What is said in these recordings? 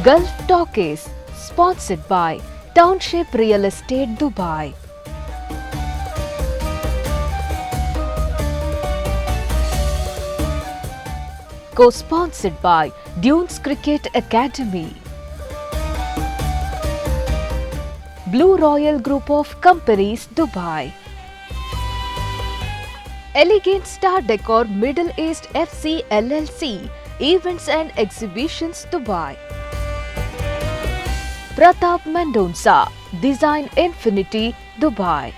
Gulf Talkies, sponsored by Township Real Estate Dubai. Co-sponsored by Dunes Cricket Academy. Blue Royal Group of Companies, Dubai. Elegant Star Decor Middle East FC LLC, Events and Exhibitions, Dubai. Pratap Mendonca, Design Infinity, Dubai.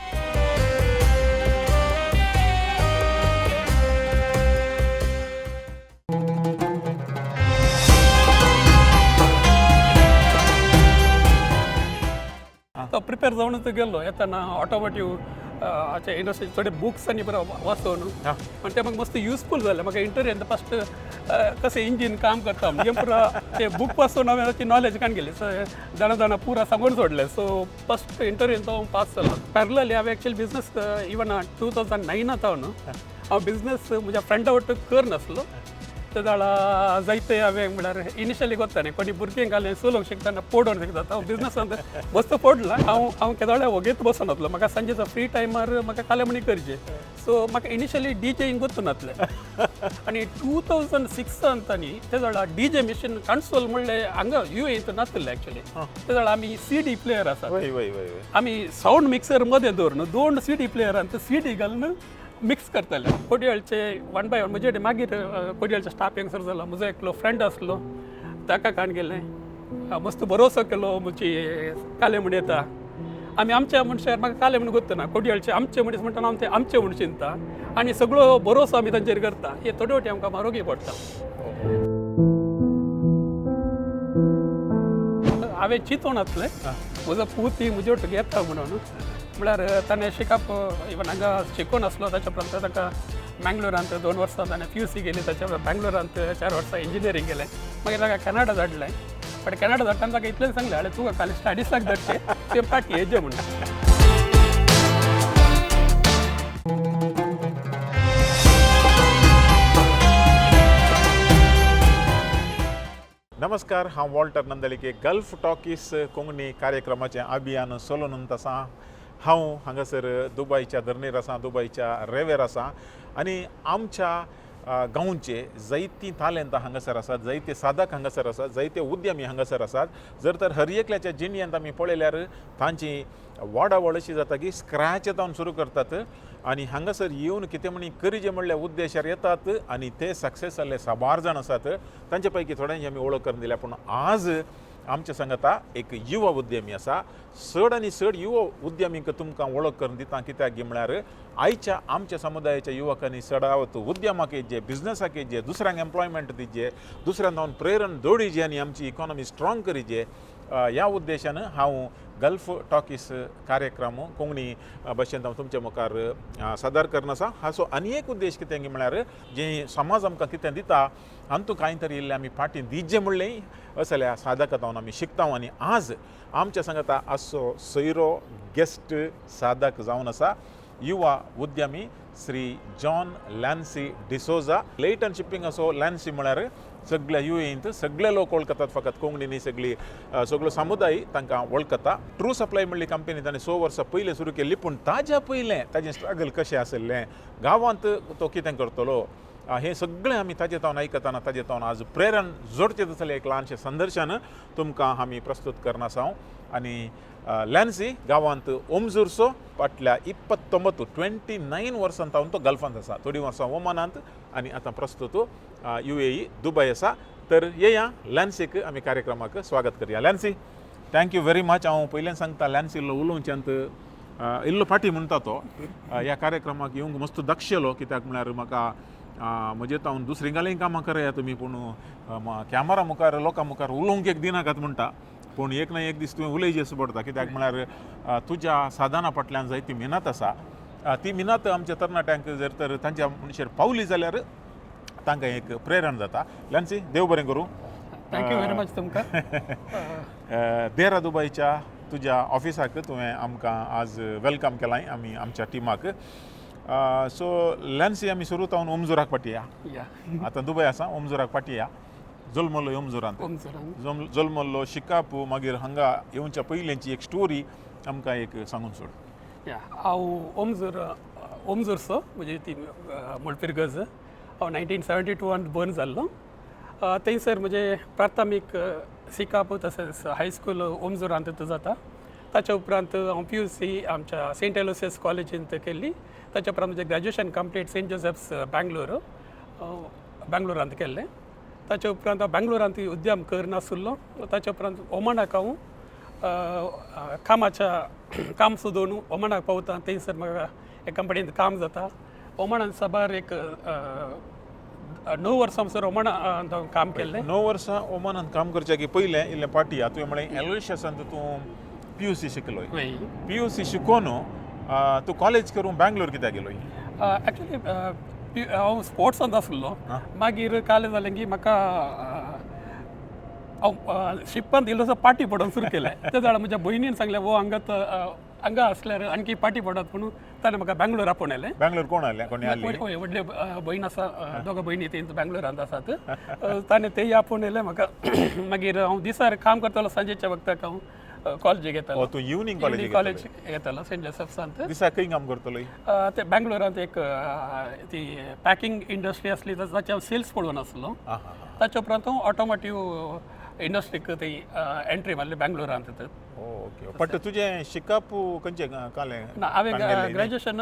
तो prepare जाऊनच गेलो येताना automotive अच्छा industry थोडे books आणि बरं वाचून पण ते मग मस्त युजफूल झालं म्हाका इंटरव्यून फस्ट कसे इंजिन काम करता म्हणजे पुरा ते बुक वाचून हांवें ताची नॉलेज काण गेली सो जाणा जाणा पुरा सांगून सोडलें सो फस्ट इंटरव्यून तो पास जालो पॅरलली हांवें एक्चुअली बिझनस इवन 2009 हांव बिझनस म्हज्या फ्रेंडा वांगडा करनासलो ते जाळा जायते हांवें म्हळ्यार इनिशियली कोत्ता न्ही कोणी भुरगीं घालून चलोवंक शिकतना पडोवन शिकता हांव बिझनसांत मस्त पडला हांव केदोळे वगेत बसून नासलो म्हाका सांजेचो फ्री टायमार म्हाका कालेमणी करचे सो म्हाका इनिशियली डीजेईंग गोतून नासलें आनी 2006 न्ही ते जाळा डीजे मिशीन कन्सोल म्हणलें हांगा UAE नासलें एक्चुअली ते जाळा आमी CD प्लेयर आसा आमी सावंड मिक्सर मदें दवरून 2 CD प्लेयरान CD घालून मिक्स करताले कोडयाळचे 1 by 1 म्हणजे मागीर कोडयाळच्या स्टाफ यंगसर जालो म्हजो एकलो फ्रेंड आसलो ताका काण गेलें मस्त भरोसो केलो म्हजी काले म्हण येता आमी आमच्या मनशार म्हाका काले म्हण गोत्तना कोडयाळचे आमचे मनीस म्हणटा हांव ते आमचे म्हण चिंता आनी सगळो भरोसो आमी तांचेर करता हे थोडे वाटी आमकां मारोगी पडटा हांवें चिंतून आसलें म्हजो पूत म्हजे वांगडा येता म्हणून म्हळ्यार ताणें शिकप इवन हांगा शिकून आसलो ताच्या उपरांत ताका मँगलोरांत 2 वर्सां ताणें PUC गेली ताच्या बँगलोरांत 4 वर्सां इंजिनियरींग केलें मागीर ताका कॅनडा धाडलें पण कॅनडा धाडटाना ताका इतलें सांगलें आरे तुका खाली स्टडीसाक धाडचे ते पाटी हेजे म्हणून नमस्कार हांव वॉल्टर नंदलिके गल्फ टॉकीज कोंकणी कार्यक्रमाचें अभियान चलोवन आसा हांव हांगासर दुबयच्या धर्नेर आसा दुबयच्या रेवेर आसा आनी आमच्या गांवचे जायतीं तालेंत हांगासर आसात जायते साधक हांगासर आसात जायते उद्यमी हांगासर आसात जर तर हर एकल्याच्या जिणयेंत आमी पळयल्यार तांची वाडावड अशी जाता की स्क्रॅचेतावन सुरू करतात आनी हांगासर येवन कितें म्हणी करचें म्हणल्या उद्देशार येतात आनी ते सक्सेस जाल्ले साबार जाण आसात तांचे पैकी थोड्यांची आमी वळख करून दिल्या पूण आज आमच्या सांगाता एक युवा उद्यमी आसा चड आनी चड युवा उद्यमींक तुमकां वळख करून दिता कित्याक गी म्हळ्यार आयच्या आमच्या समुदायाच्या युवकांनी चडावत उद्यमाक येजे बिझनसाक येजे दुसऱ्यांक एम्प्लॉयमेंट दिजे दुसऱ्यांक जावन प्रेरण दवरिजे आनी आमची इकॉनॉमी स्ट्रॉंग करिजे ह्या उद्देशान हांव गल्फ टॉकीज कार्यक्रम कोंकणी भाशेंत हांव तुमच्या मुखार सादर करन आसा हाचो आनी एक उद्देश कितें म्हळ्यार जे समाज आमकां कितें दिता हातूंत कांय तरी इल्लें आमी फाटीं दिजें म्हणलें असल्या साधकांत आमी शिकता आनी आज आमच्या सांगाता आजचो सोयरो गेस्ट साधक जावन आसा युवा उद्यमी श्री जॉन लॅन्सी डिसोजा लेट एंड शिपिंग असो लॅन्सी म्हळ्यार सगळ्या UAEंत सगळे लोक वळखतात फकत कोंकणी न्ही सगळो समुदाय तांकां वळखता ट्रू सप्लाय म्हणली कंपनी ताणें 6 वर्सां पयलीं सुरू केल्ली पूण ताज्या पयलें ताजें स्ट्रगल कशें आसलें गांवांत तो कितें करतलो हे सगळें आमी ताजे तावन आयकताना ताजे तावन आज प्रेरण जोडचें जातलें एक ल्हानशें संदर्शन तुमकां आमी प्रस्तूत करना आसा आनी लॅन्सी गांवांत ओमझूरचो फाटल्या 29 वर्सां तावन तो गल्फांत आसा थोडीं वर्सां ओमानांत आनी आतां प्रस्तूत UAE दुबय आसा तर येया लॅन्सीक आमी कार्यक्रमाक स्वागत करया लॅन्सी थँक्यू व्हेरी मच हांव पयलें सांगता लॅन्सी उलोवच्यांत इल्लो फाटी म्हणटा तो ह्या कार्यक्रमाक येवंक मस्त दक्षलो कित्याक म्हळ्यार म्हाका म्हणजे हांव दुसरी गालीं कामां करया तुमी पूण कॅमेरा मुखार लोकां मुखार उलोवंक एक दिनाकात म्हणटा पूण एक ना एक दीस तुवें उलयचें पडटा कित्याक म्हळ्यार तुज्या साधना फाटल्यान जायती मेहनत आसा ती मेहनत आमच्या तरणाट्यांक जर तर तांच्या मनशार पावली जाल्यार तांकां एक प्रेरण जाता लॅन्सी देव बरें करूं थँक्यू व्हेरी मच तुमकां देरा दुबयच्या तुज्या ऑफिसाक तुवें आमकां आज वेलकम केलां आमी आमच्या टिमाक सो लॅन्सी आमी सुरू जावन ओमझोराक पाटया आतां दुबय आसा ओमझोराक पाटया जल्मलो ओमजोरांत ओमझोरान जल्मलो शिकापू मागीर हांगा येवच्या पयलींची एक स्टोरी आमकां एक सांगून सोड. या हांव ओमझोरचो म्हणजे ती मोडपीर गज हांव 1972 बर्न जाल्लो. थंयसर म्हणजे प्राथमीक शिकाप तशेंच हायस्कूल ओमझोरांत जाता. ताच्या उपरांत हांव PUC आमच्या सेंट एलोसियस कॉलेजींत केल्ली. ताच्या उपरांत म्हणजे ग्रॅज्युएशन कंप्लीट सेंट जोसेफ्स बँगलोरांत केल्लें. ताच्या उपरांत हांव बँगलोरांत उद्यम करनासुल्लो. ताच्या उपरांत ओमानाक हांव काम सोदून ओमानाक पावता. थंयसर म्हाका एक कंपनींत काम जाता. ओमानांत साबार एक 9 वर्सां सर ओमानांत हांव काम केल्लें. 9 वर्सां ओमानांत काम करच्या की पयलें इल्लें पाटी तुवें म्हळें एलोशियसांत तूं PUC शिकलोय. PUC शिकून तूं कॉलेज करून बँगलोर कित्याक गेलोय? एक्चुली हांव स्पोर्ट्सांत आसलो. मागीर कालें जालें की म्हाका हांव शिप्पांत येयलो पाटी पडोवंक सुरू केलें. त्या वेळार म्हज्या भयणीन सांगलें वो हांगा असल्यार आणकी पाटी पडत म्हणून ताणें म्हाका बँगलोर आपोवलें. बँगलोर कोण आहले? व्हडले भयण आसा, दोगा भयणी थंय बँगलोरांत आसात. ताणें तेय आपोवन म्हाका. मागीर हांव दिसार काम करतालो, सांजेच्या वक्ताक हांव कॉलेजीक येतालो. तूं इवनिंग कॉलेज येतालो सेंट जोसेफ्सांत. दिसा खंय काम करतलो? ते बँगलोरांत एक ती पॅकिंग इंडस्ट्री आसली ताचे हांव सेल्स पळोवन आसलो. ताच्या उपरांत हांव ऑटोमोटिव्ह इंडस्ट्रीक थंय एंट्री मारली बँगलोरांत. ओके. बट तुजें शिकाप खंयचें कालें? ना हांवें ग्रॅज्युएशन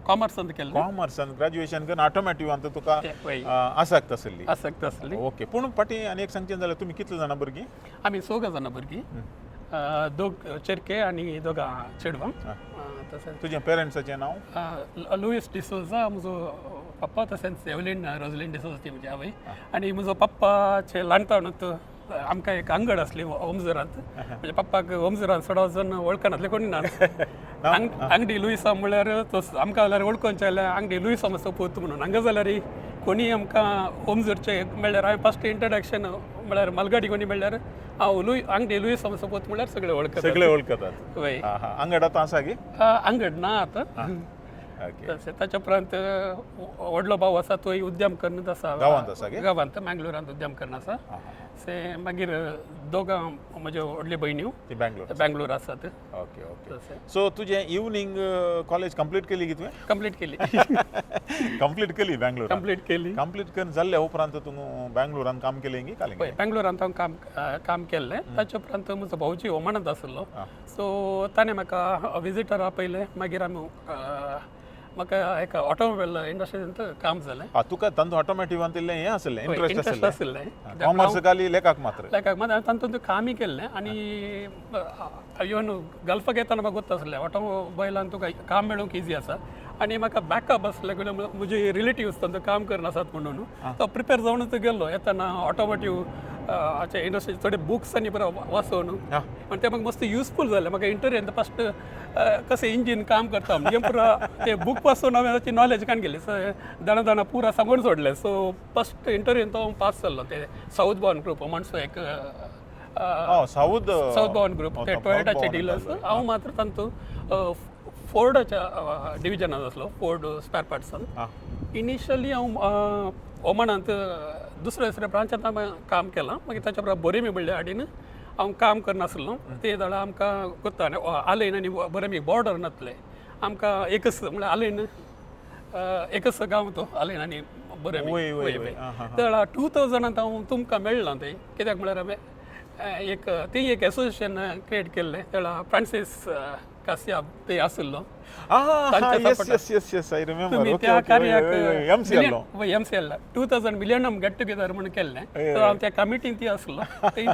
कॉमर्सांत केलें. कॉमर्सांत ग्रॅज्युएशन करून ऑटोमोटिवांत तुका आसक्त आसली. ओके. पूण पाटी आनी एक सांगचें जाल्यार तुमी कितले जाणां भुरगीं? आमी 6 जाणां भुरगीं, 2 चेडके आनी 2 चेडवां. तुज्या पेरंट्साचें नांव? लुईस डिसोजा म्हजो पप्पा, तशेंच एवलीन रोझलिन डिसोजा ती म्हजी आवय. आनी म्हजो पप्पाचें ल्हानपणांत आमकां एक अंगड आसली ओमझोरांत. म्हणजे पप्पाक ओमझोरांत चड वचून वळखनासलें कोणी ना. अंगडी लुईसा म्हळ्यार तो आमकां जाल्यार वळखोवचें जाल्यार अंगडी लुईसा मातसो पोत म्हणून. हांगा जाल्यार कोणी आमकां ओमझोरचे मेळ्ळ्यार हांवें फस्ट इंट्रोडक्शन म्हळ्यार मालगाडी कोणी मेळ्ळ्यार हांव अंगडी लुईसा मातसो पोत म्हळ्यार सगळे वळखतात. वय अंगड आतां आसा गे? अंगड ना आतां. ताच्या उपरांत व्हडलो भाव आसा तोय उद्यम करत आसा गांवांत मँगलोरांत उद्यम करना आसा. मागीर 2 म्हज्यो व्हडल्यो भयण्यो बँगलोर आसात. ओके. सो तुजें इवनिंग कॉलेज कंप्लीट केली की तुवें? कंप्लीट केली. कंप्लीट केली बँगलोर? कंप्लीट करून जाल्ल्या उपरांत तूं बँगलोरांत काम केलें की कालें? बँगलोरांत हांव काम केल्लें. ताच्या उपरांत म्हजो भाऊजी ओमानांत आसलो. सो ताणें म्हाका विजिटर आपयलें. मागीर म्हाका एक ऑटोमोबायल इंडस्ट्रींत काम जालें. तुका तांतूं ऑटोमोटिवांत इल्लें हें आसलें, इंट्रस्ट आसलें. कॉमर्स काली लेखाक मात्र हांवें तातूंत कामय केल्लें. आनी इवन गल्फाक येताना म्हाका गोत आसलें ऑटोमोबायलांत तुका काम मेळूंक इजी आसा. आनी म्हाका बॅकअप आसलें म्हजे रिलेटिव्स तांचो काम करनासात म्हणून तो प्रिपेर जावनूच गेल्लो. येताना ऑटोमोटिव्ह इंडस्ट्री थोडे बुक्स आनी बरो वाचून आनी ते म्हाका मस्त युजफूल जालें. म्हाका इंटरव्यूंत फस्ट कशें इंजीन काम करता म्हणजे पुरा ते बूक वाचून हांवें ताची नॉलेज काडली. दाणा पुरा सांगून सोडलें. सो फस्ट इंटरव्यूंत तो पास जाल्लो. ते साऊथ बाउंड ग्रुप म्हणसो एक साऊथ बाउंड ग्रुप ते टॉयोटाचे डिलर्स. हांव मात्र तांतूं फोर्डाच्या डिविजनांत आसलो, फोर्ड स्पॅर पार्ट्सांत. इनिशियली हांव ओमानांत दुसऱ्या ब्रांचांत हांवें काम केलां. मागीर ताच्या उपरांत बोरेमी म्हणल्या हाडीन हांव काम करनासलो. ते वेळार आमकां कोत्ता आलेन आनी बोरेमी बॉर्डर नासलें. आमकां एकच म्हळ्यार आलेन एकच गांव तो आलेन आनी बोरेमी. त्या वेळार 2000 हांव तुमकां मेळ्ळां ते कित्याक म्हळ्यार हांवें एक एसोसिएशन क्रिएट केल्लें. त्या वेळार फ्रांसीस कासिया ते आसलो. तुम्ही त्या कार्याक MCL 2000 मिलियनम गेट टुगेदर म्हणून केल्लें. तर हांव त्या कमिटीन ती आसलो. थंय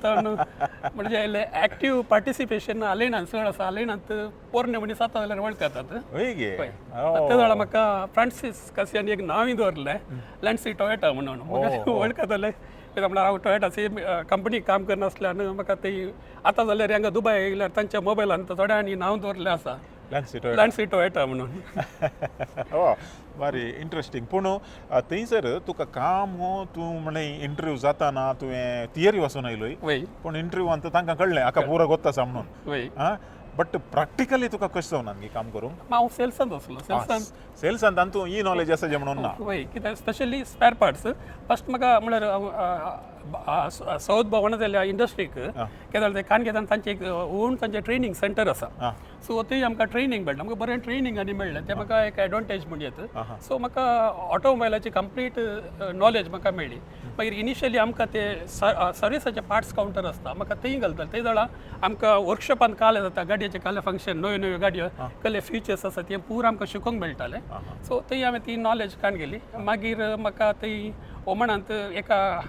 म्हणजे एक्टीव पार्टिसिपेशन आलेनांत चड आसा. आलेनांत पोरणे मनीस आतां जाल्यार वळखतात. त्या वेळार म्हाका फ्रांसीस कासियान एक नांवूय दवरलें, लॅन्सी टॉयोटा म्हणून. म्हाका वळखतालें म्हळ्यार हांव टॉयोटाची कंपनीक काम करनासल्यान म्हाका ती आतां जाल्यार हांगा दुबय येयल्यार तांच्या मोबायलांत थोड्यांनी नांव दवरलें आसा लॅन्सी टॉयोटा म्हणून. बरी इंट्रस्टींग. पूण थंयसर तुका काम तूं म्हणलें इंटरव्यू जाताना तुवें तियरी वचून आयलोय. पूण इंटरव्यूवांत तांकां कळ्ळें हाका पुरो गोत आसा म्हणून. बट प्रॅक्टिकली तुका कशें जावना न्ही काम करूंक? हांव सेल्सांत आसलो. सेल्सांत तांतूं ही नॉलेज आसा जें म्हणून ना. कित्याक स्पेशली स्पॅर पार्ट्स. फस्ट म्हाका म्हळ्यार साऊथ भवनातल्या इंडस्ट्रीक केदार ते कान घेताना तांचे एक ओन तांचे ट्रेनिंग सेंटर आसा सो ते आमकां ट्रेनिंग मेळटा आमकां बरें ट्रेनिंग आनी मेळ्ळें ते म्हाका एक एडवांटेज म्हणजे येता सो म्हाका ऑटोमोबायलाची कंप्लीट नॉलेज म्हाका मेळ्ळी मागीर इनिशियली आमकां ते सर्विसाचे पार्ट्स कावंटर आसता म्हाका तेंय घालता ते जाणा आमकां वर्कशॉपान काले जाता गाडयेचे काले फंक्शन नव्यो नव्यो गाडयो कसले फिचर्स आसा ते पूर आमकां शिकोवंक मेळटाले सो थंय हांवें ती नॉलेज कान गेली मागीर म्हाका थंय ओमानांत एका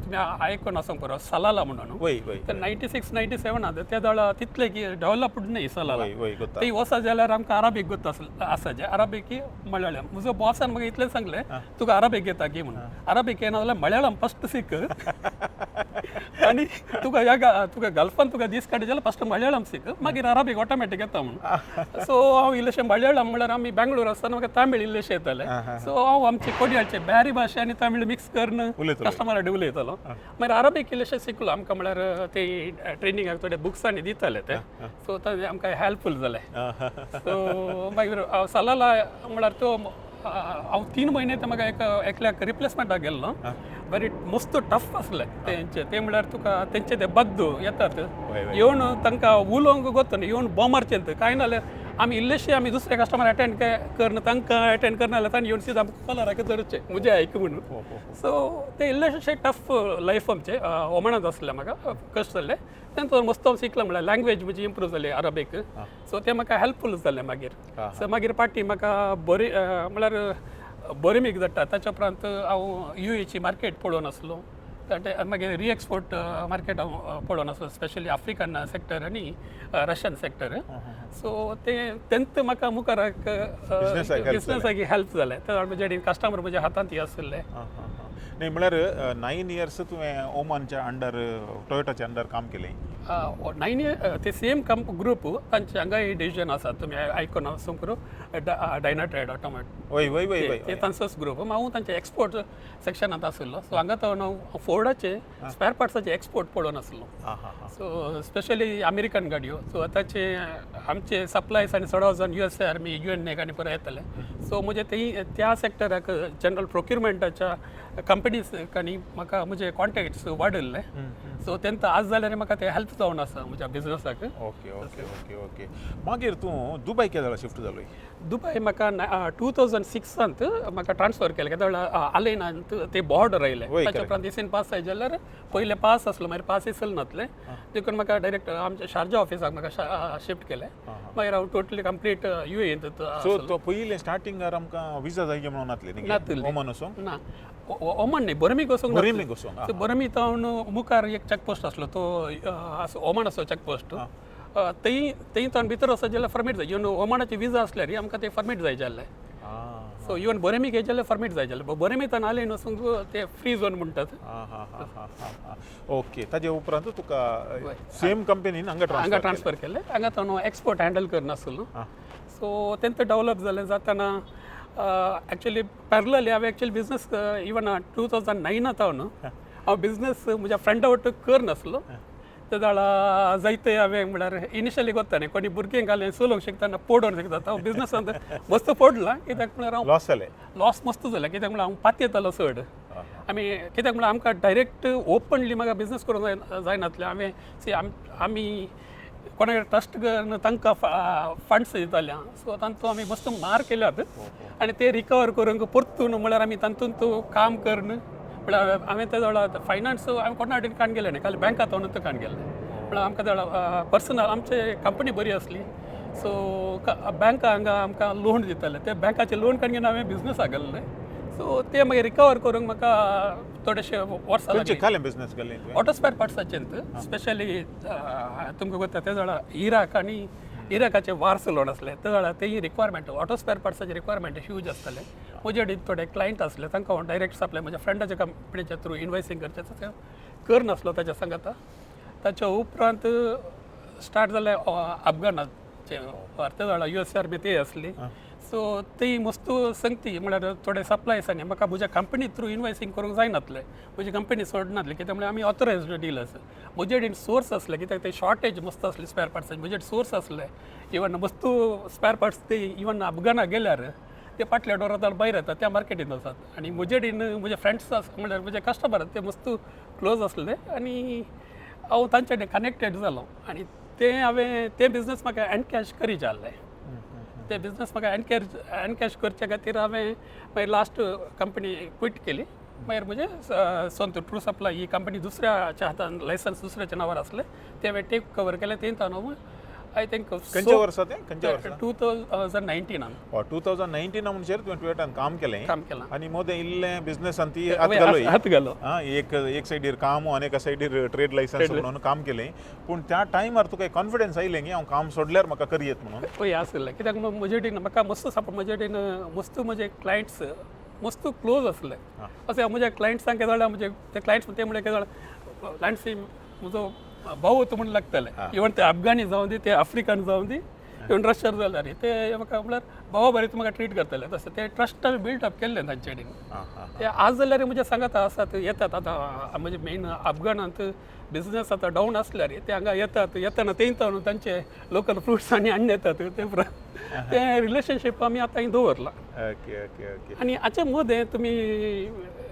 तुम्ही आयकून आसूंक पुरो सलाला म्हणून तर 96-97 ते जाणा तितले की डेव्हलपड न्ही सलाला ती वसा जाल्यार आमकां अराबीक गोत आसाचे अराबीक की मल्याळम म्हजो बॉसान म्हाका इतलें सांगलें तुका अराबीक येता की म्हणून अराबीक येना जाल्यार मल्याळम फस्ट सीक आनी तुका गल्फान तुका दीस काडचे जाल्यार फस्ट मल्याळम सीक मागीर अराबीक ऑटोमॅटीक येता म्हणून सो हांव इल्लेशें मल्याळम म्हळ्यार आमी बँगलोर आसतना म्हाका तामीळ इल्लेशें येतालें सो हांव आमचे कोडयाचे ब्यारी भाशे आनी तामीळ मिक्स करून कस्टमरा कडेन उलयतालो मागीर अराबीक इल्लेशें शिकलो आमकां म्हळ्यार ते ट्रेनिंगाक थोडे बुक्स आनी दिताले ते सो ताजे आमकां हेल्पफूल जालें सो मागीर सलाला म्हळ्यार तो हांव 3 म्हयने ते म्हाका एकल्याक रिप्लेसमेंटाक गेल्लो व्हेरी मस्त टफ आसलें ते म्हळ्यार तुका तेंचे ते बद्दू येतात येवन तांकां उलोवंक गोत न्ही येवन बॉमारचे कांय ना जाल्यार आमी इल्लेशे आमी दुसरे कस्टमर अटेंड करना तांकां अटेंड करना जाल्यार तांणी येवन सीद आमकां कलराक धरचे म्हजे आयक म्हणून सो ते इल्लेशे टफ लायफ आमचे ओमानांत आसलें म्हाका कश्ट जाल्ले तेन्ना मस्त हांव शिकलो म्हळ्यार लँग्वेज म्हजी इम्प्रूव जाली अराबीक सो ते म्हाका हेल्पफूल जालें मागीर सो मागीर पाटी म्हाका बरी म्हळ्यार बरेमीक धाडटा ताच्या उपरांत हांव UAE मार्केट पळोवन आसलो मागीर रिएक्सपोर्ट मार्केट हांव पळोवन आसलो स्पेशली आफ्रिकन सेक्टर आनी रशियन सेक्टर सो ते तेंत म्हाका मुखाराक बिजनसाक हेल्प जालें ते म्हजे कस्टमर म्हज्या हातांत हे आसले नाही म्हळ्यार 9 इयर्स तुवें ओमानच्या अंडर टोयोटाच्या अंडर काम केलें 9 इयर ते सेम ग्रुप तांचे हांगाय डिविजन आसा तुमी आयकून आसूंक पुरो डायनाट्रेड ऑटोमोटिव्ह वय वय वय वय ते तांचोच ग्रुप हांव तांचे एक्सपोर्ट सेक्शनांत आसलो सो हांगा तो हांव फोर्डाचे स्पेर पार्ट्साचे एक्सपोर्ट पळोवन आसलो सो स्पेशली अमेरिकन गाडयो सो आतांचे आमचे सप्लायज आनी सोडा वचून USA आर्मी UN आनी परत येतले सो म्हणजे त्या सेक्टराक जनरल प्रोक्युरमेंटाच्या कंपनीज आनी म्हाका म्हजे कॉन्टॅक्ट्स वाडयल्ले सो तेंत आज जाल्यार म्हाका ते हेल्प जावन आसा म्हज्या बिजनसाक ओके ओके ओके ओके मागीर तूं दुबय केन्ना शिफ्ट जालोय दुबय म्हाका 2006 म्हाका ट्रान्सफर केलें केन्ना आलेनांत ते बॉर्डर आयले ताच्या उपरांत एसीन पास जाय जाल्यार पयले पास आसलो मागीर पास इसल नासले देखून म्हाका डायरेक्ट आमच्या शारजा ऑफिसाक म्हाका शिफ्ट केलें मागीर हांव टोटली कंप्लीट UAE सो तो पयले स्टार्टिंग आमकां विजा जाय म्हणून नासले ओमान वचोंक ना ओमान न्ही बरमीक वचोंक बरमी तावन मुखार एक चॅकपोस्ट आसलो तो ओमान आसलो चॅकपोस्ट थंय तावन भितर वचत जाल्यार फर्मीट जाय इवन ओमानाची विजा आसल्यार आमकां ते फर्मीट जाय जाल्ले सो इवन बरेमीक हे जाल्यार फर्मीट जाय जाल्यार बरेमी तान आले वचूंक ते फ्री झोन म्हणटात ओके ताजे उपरांत तुका सेम कंपनीन हांगा ट्रान्सफर केलें हांगा तावन एक्सपोर्ट हँडल करनासलो सो तेंत डेवलप जालें जातना एक्चुअली पॅरलली हांवें एक्चुअली बिजनस इवन 2009 हांव हांव बिजनस म्हज्या फ्रेंडा वांगडा करनासलो ते जाणा जायते हांवें म्हळ्यार इनिशियली कोत्ता न्ही कोणी भुरगीं घालून चलोवंक शिकतना पडोवन शिकता हांव बिजनसांत मस्त पडलां कित्याक म्हळ्यार हांव लॉस मस्त जालें कित्याक म्हळ्यार हांव पात येतालो चड आमी कित्याक म्हळ्यार आमकां डायरेक्ट ओपनली म्हाका बिजनस करूंक जायनासलें हांवें आमी कोणाक ट्रस्ट करून तांकां फंड्स दिताले सो तांतूं आमी मस्त मार केल्यात आनी ते रिकवर करूंक परतून म्हळ्यार आमी तातूंत काम करून म्हळ्यार हांवें ते जाणा फायनान्स हांवें कोणा कडेन काण गेलें न्ही खाली बँकात वचून काण गेलें म्हळ्यार आमकां जाणा पर्सनल आमचे कंपनी बरी आसली सो बँक हांगा आमकां लोन दिताले ते बँकाचे लोन काण घेवन हांवें बिजनसाक गेल्ले सो ते मागीर रिकवर करूंक म्हाका थोडेशे वर्सां लागली बिजनस केलें ऑटो स्पेर पार्ट्साचेंत स्पेशली तुमकां कोत्ता ते जाणा इराक आनी इराकाचे वार चलोवन आसले ते जाणा तेही रिक्वायरमेंट ऑटो स्पेर पार्ट्साचे रिक्वायरमेंट ह्यूज आसताले म्हजे कडेन थोडे क्लायंट आसले तांकां हांव डायरेक्ट सप्लाय म्हज्या फ्रेंडाच्या कंपनीच्या थ्रू इनवायसींग करचें तें करनासलो ताच्या सांगाता ताच्या उपरांत स्टार्ट जालें अफगानाचे वार ते जाणा USA आर्मी ते आसली सो ती मस्त सांगती म्हळ्यार थोडे सप्लायज आनी म्हाका म्हज्या कंपनी थ्रू इनवायसींग करूंक जायनासलें म्हजी कंपनी सोडनासली कित्याक म्हळ्यार आमी ऑथरायज्ड डीलर्स म्हजे कडेन सोर्स आसले कित्याक ते शॉर्टेज मस्त आसली स्पेर पार्ट्साचे म्हजे सोर्स आसले इवन मस्त स्पेर पार्ट्स ते इवन अफगानाक गेल्यार ते फाटल्या डोरात भायर येतात त्या मार्केटीन वचत आनी मुजेडीन म्हजे फ्रेंड्स म्हणल्यार म्हजे कस्टमर ते मस्त क्लोज आसले आनी हांव तांचे कडेन कनेक्टेड जालो आनी ते हांवें ते बिजनस म्हाका एनकॅश करी जाल्ले ते बिजनस म्हाका एनकॅश करचे खातीर हांवें मागीर लास्ट कंपनी क्वीट केली मागीर म्हजे सोंत ट्रू सप्लाय ही कंपनी दुसऱ्याच्या हातान लायसन्स दुसऱ्याच्या नांवार आसलें ते हांवें टेक कवर केलें तें हांव आय थिंक खंयच्या वर्सा तें खंयच्या वर्सा 2019 2019 म्हणजेर तुवें टोयोटान काम केलें आनी मोदें इल्लें बिजनसान ती हात घालो एक सायडीर काम आनी एका सायडीर ट्रेड लायसन्स म्हणून काम केलें पूण त्या टायमार तुका कॉन्फिडन्स आयलें की हांव काम सोडल्यार म्हाका करियेत म्हणून पळय आसलें कित्याक म्हजे कडेन म्हाका मस्त सापड म्हजे कडेन मस्त म्हजे क्लायंट्स मस्त क्लोज आसले अशें हांव म्हज्या क्लायंट्सांक केदो जाल्यार म्हणजे ते क्लायंट्स ते म्हणल्यार केदो जाल्यार लांसी म्हजो भाऊ होतो म्हणून लागतले इवन ते अफगानी जावं दी ते आफ्रिकन जावं दी इवन रशियन जाल्यार ते म्हाका म्हळ्यार भावा बरें म्हाका ट्रीट करतले तशें ते ट्रस्ट हांवें बिल्ड अप केल्लें तांचे कडेन ते आज जाल्यार म्हजे सांगात आसात येतात आतां म्हणजे मेन अफगानांत बिजनस आतां डावन आसल्यार ते हांगा येतना तेंता न्हू तांचे लोकल फ्रुट्स आनी हाडून येतात ते रिलेशनशीप आमी आतां थंय दवरला आनी हाचे मदें तुमी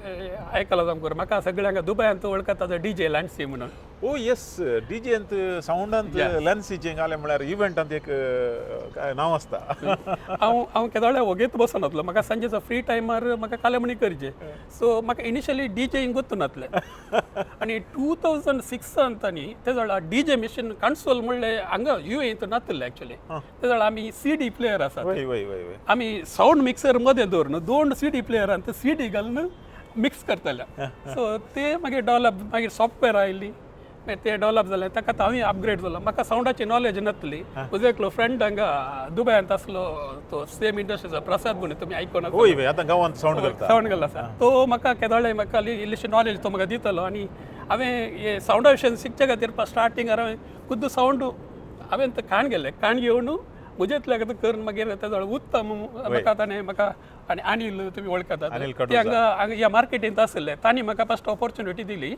आयकलां जावं म्हाका सगळ्यांक दुबयांत वळखता डीजे लँसी म्हणून ओ येस डीजेंत सावंडांत लॅन्सीचें घालें म्हळ्यार इव्हेंटांत एक नांव आसता हांव केदोळ्या वगेत बसून आसलो म्हाका सांजेचो फ्री टायमार म्हाका कालेमणी करचे सो म्हाका इनिशियली डीजेंग गोतून नासलें आनी 2006 न्ही ते जाल्यार डीजे मिशन कन्सोल म्हणलें हांगा युएंत नासलें एक्चुअली ते जाल्यार आमी सीडी प्लेयर आसात आमी सावंड मिक्सर मदें दवरून 2 सीडी प्लेयरांत सीडी घालून मिक्स करतले सो ते मागीर डेवलप मागीर सॉफ्टवेअर आयली मागीर ते डेवलप जालें ताका हांवें अपग्रेड जालो म्हाका सावंडाची नॉलेज नासली म्हजो एकलो फ्रेंड हांगा दुबयांत आसलो तो सेम इंडस्ट्रीचो प्रसाद म्हणून तुमी आयकोना आतां गांवांत सावंड घालो आसा तो म्हाका केदोळे म्हाका इल्लीशी नॉलेज तो म्हाका दितलो आनी हांवें हे सावंडा विशयी शिकचे खातीर स्टार्टींगार हांवें खुद्द सावंड हांवें काण गेलें काण घेवन म्हजेतल्या करून मागीर ते जाल्यार उत्तम म्हाका ताणें म्हाका आनी अनिल तुमी वळखतात ते हांगा ह्या मार्केटींत आसले तांणी म्हाका फस्ट ऑपॉर्च्युनिटी दिली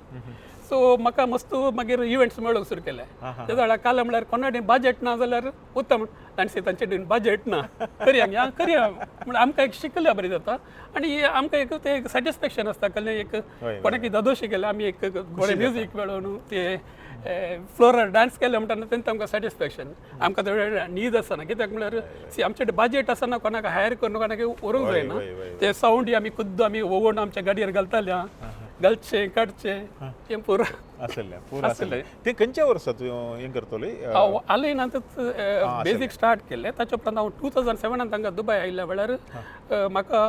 सो म्हाका मस्त मागीर इव्हेंट्स मेळोंक सुरू केले ते जाल्यार काल म्हळ्यार कोणा कडेन बजेट ना जाल्यार उत्तम तांचे तांचे कडेन बजेट ना करया म्हळ्यार आमकां एक शिकल्या बरें जाता आनी आमकां एक ते एक सॅटिस्फॅक्शन आसता कसलें एक कोणाकी दादोशी केले आमी एक बरें म्युजीक मेळोवन ते फ्लोरार डान्स केले म्हणटा तेंच आमकां सॅटिस्फॅक्शन आमकां तेवढे नीड आसना कित्याक म्हळ्यार आमचे कडेन बजेट आसना कोणाक हायर करून कोणाक व्हरूंक जायना ते सावंड आमी खुद्द आमी वोगोवन आमच्या गाडयेर घालताले घालचे काडचे तें पुरो आसलें तें खंयच्या वर्सा तूं हें करतली हांव आलेनांतच बेजीक स्टार्ट केलें ताचे उपरांत हांव 2007 हांगा दुबय आयिल्ल्या वेळार म्हाका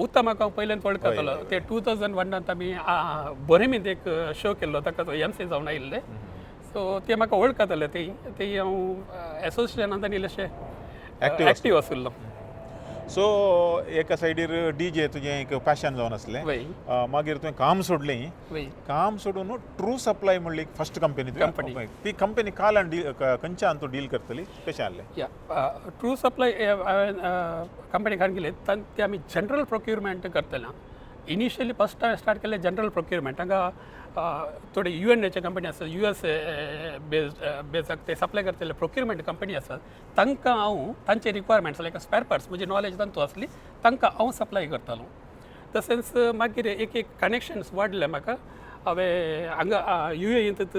उत्तमाक हांव पयलेंत वळखतालो ते 2001 आमी बरेमींत एक शो केल्लो ताका MC जावन आयिल्ले सो ते म्हाका वळखताले ते हांव एसोसिएशनांत आनी इल्लेशें एक्टीव आशिल्लो सो एका सायडीर डीजे तुजें एक पॅशन जावन आसलें मागीर तुवें काम सोडलें काम सोडून ट्रू सप्लाय म्हणली फर्स्ट कंपनी ती कंपनी खंयच्यान तूं डील करतली कशें आहलें ट्रू सप्लाय कंपनी खान गेले ते आमी जनरल प्रोक्युरमेंट करतले इनिशियली फर्स्ट स्टार्ट केलें जनरल प्रोक्युरमेंट हांगा थोडे UNAचे कंपनी आसा USA बेजाक ते सप्लाय करतले प्रोक्युरमेंट कंपनी आसात तांकां हांव तांचे रिक्वायरमेंट्स लायक स्पेर पार्ट्स म्हजी नॉलेज तांतू आसली तांकां हांव सप्लाय करतालो तशेंच मागीर एक कनेक्शन्स वाडले म्हाका हांवें हांगा UAEंत